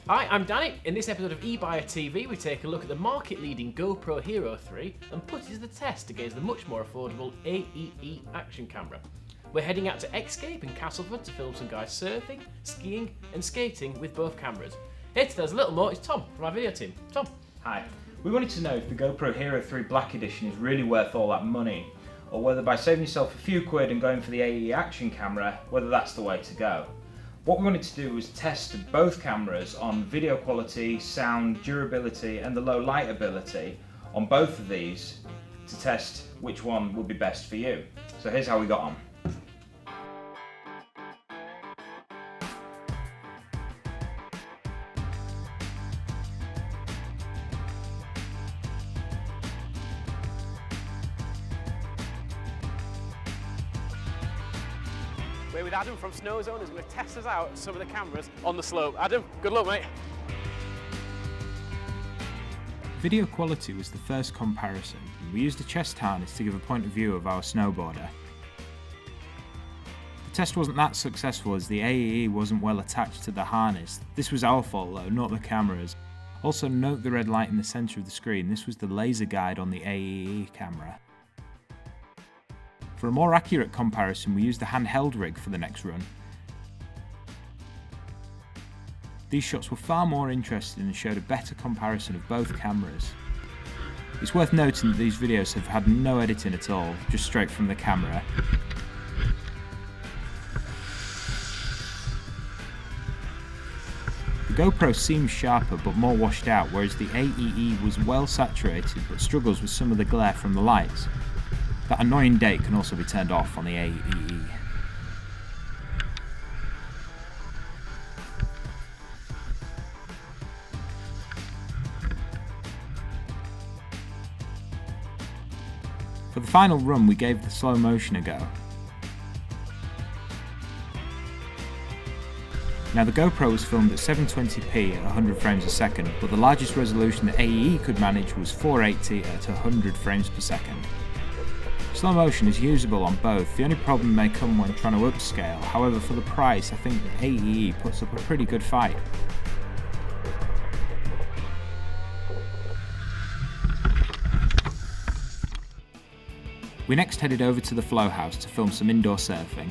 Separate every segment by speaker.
Speaker 1: Hi, I'm Danny. In this episode of eBuyer TV, we take a look at the market-leading GoPro Hero 3 and put it to the test against the much more affordable AEE action camera. We're heading out to Xscape in Castleford to film some guys surfing, skiing and skating with both cameras. Here to tell us a little more is Tom from our video team. Tom.
Speaker 2: Hi. We wanted to know if the GoPro Hero 3 Black Edition is really worth all that money, or whether by saving yourself a few quid and going for the AEE action camera, whether that's the way to go. What we wanted to do was test both cameras on video quality, sound, durability and the low light ability on both of these to test which one would be best for you. So here's how we got on.
Speaker 1: We're with Adam from Snowzone, who's going to test us out some of the cameras on the slope. Adam, good luck, mate.
Speaker 3: Video quality was the first comparison. We used a chest harness to give a point of view of our snowboarder. The test wasn't that successful as the AEE wasn't well attached to the harness. This was our fault though, not the camera's. Also note the red light in the centre of the screen. This was the laser guide on the AEE camera. For a more accurate comparison, we used a handheld rig for the next run. These shots were far more interesting and showed a better comparison of both cameras. It's worth noting that these videos have had no editing at all, just straight from the camera. The GoPro seems sharper but more washed out, whereas the AEE was well saturated but struggles with some of the glare from the lights. That annoying date can also be turned off on the AEE. For the final run, we gave the slow motion a go. Now the GoPro was filmed at 720p at 100 frames a second, but the largest resolution the AEE could manage was 480 at 100 frames per second. Slow motion is usable on both, the only problem may come when trying to upscale, however for the price I think the AEE puts up a pretty good fight. We next headed over to the Flow House to film some indoor surfing.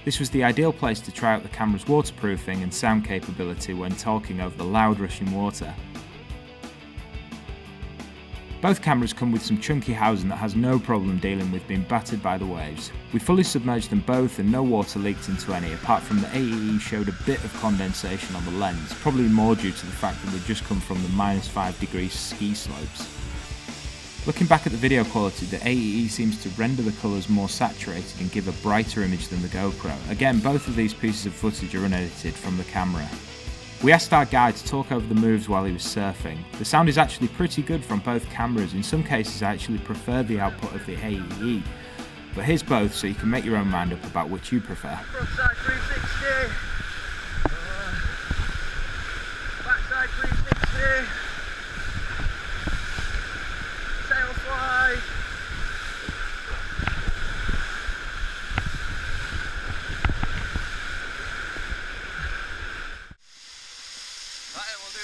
Speaker 3: This was the ideal place to try out the camera's waterproofing and sound capability when talking over the loud rushing water. Both cameras come with some chunky housing that has no problem dealing with being battered by the waves. We fully submerged them both and no water leaked into any, apart from the AEE showed a bit of condensation on the lens, probably more due to the fact that they'd just come from the -5 ski slopes. Looking back at the video quality, the AEE seems to render the colours more saturated and give a brighter image than the GoPro. Again, both of these pieces of footage are unedited from the camera. We asked our guide to talk over the moves while he was surfing. The sound is actually pretty good from both cameras. In some cases I actually prefer the output of the AEE. But here's both so you can make your own mind up about which you prefer.
Speaker 4: Frontside 360. Backside 360. Sail fly.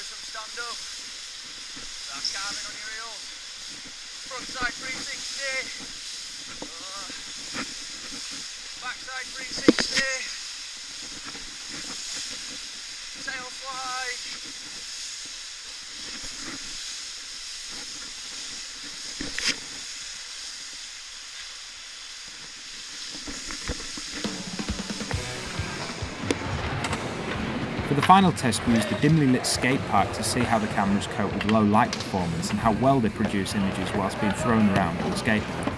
Speaker 4: Stand-up, start carving on your heels, frontside 360, backside 360, tail fly,
Speaker 3: For the final test we used the dimly lit skate park to see how the cameras cope with low light performance and how well they produce images whilst being thrown around on the skateboard.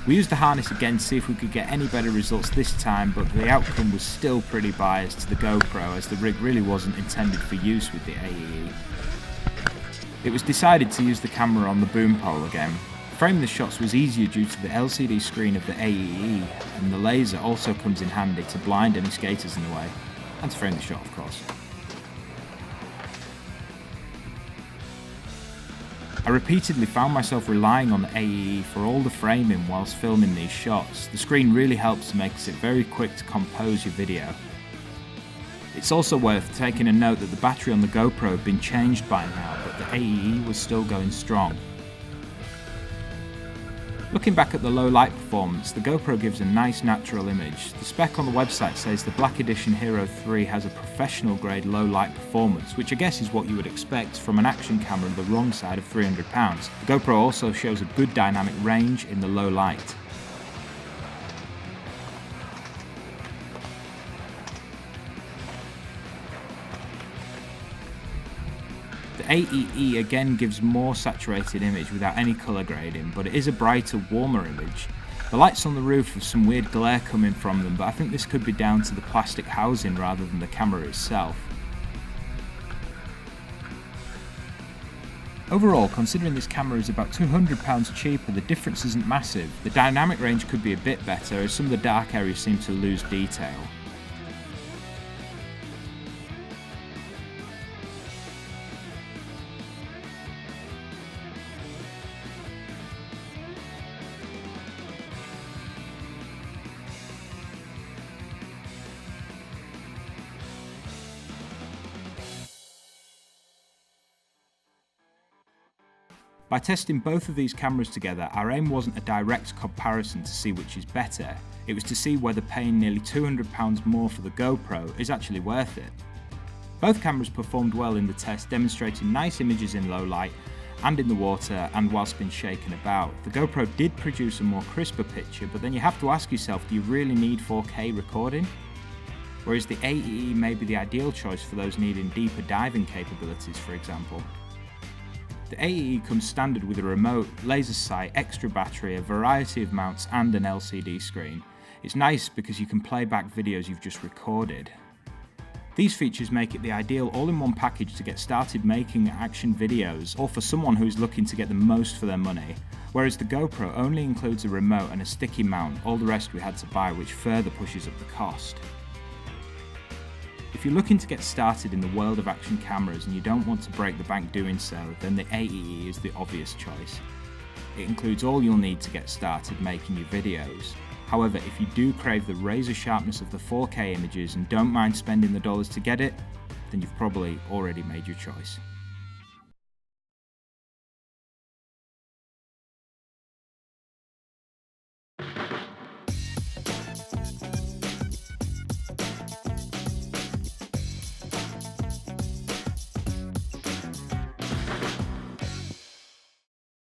Speaker 3: We used the harness again to see if we could get any better results this time, but the outcome was still pretty biased to the GoPro as the rig really wasn't intended for use with the AEE. It was decided to use the camera on the boom pole again. Framing the shots was easier due to the LCD screen of the AEE, and the laser also comes in handy to blind any skaters in the way, and to frame the shot of course. I repeatedly found myself relying on the AEE for all the framing whilst filming these shots. The screen really helps to make it very quick to compose your video. It's also worth taking a note that the battery on the GoPro had been changed by now, but the AEE was still going strong. Looking back at the low light performance, the GoPro gives a nice natural image. The spec on the website says the Black Edition Hero 3 has a professional grade low light performance, which I guess is what you would expect from an action camera on the wrong side of £300. The GoPro also shows a good dynamic range in the low light. The AEE again gives more saturated image without any colour grading, but it is a brighter, warmer image. The lights on the roof have some weird glare coming from them, but I think this could be down to the plastic housing rather than the camera itself. Overall, considering this camera is about £200 cheaper, the difference isn't massive. The dynamic range could be a bit better, as some of the dark areas seem to lose detail. By testing both of these cameras together, our aim wasn't a direct comparison to see which is better, it was to see whether paying nearly £200 more for the GoPro is actually worth it. Both cameras performed well in the test, demonstrating nice images in low light and in the water and whilst being shaken about. The GoPro did produce a more crisper picture, but then you have to ask yourself, do you really need 4K recording? Whereas the AEE may be the ideal choice for those needing deeper diving capabilities, for example. The AEE comes standard with a remote, laser sight, extra battery, a variety of mounts and an LCD screen. It's nice because you can play back videos you've just recorded. These features make it the ideal all-in-one package to get started making action videos, or for someone who is looking to get the most for their money, whereas the GoPro only includes a remote and a sticky mount, all the rest we had to buy, which further pushes up the cost. If you're looking to get started in the world of action cameras and you don't want to break the bank doing so, then the AEE is the obvious choice. It includes all you'll need to get started making your videos. However, if you do crave the razor sharpness of the 4K images and don't mind spending the dollars to get it, then you've probably already made your choice.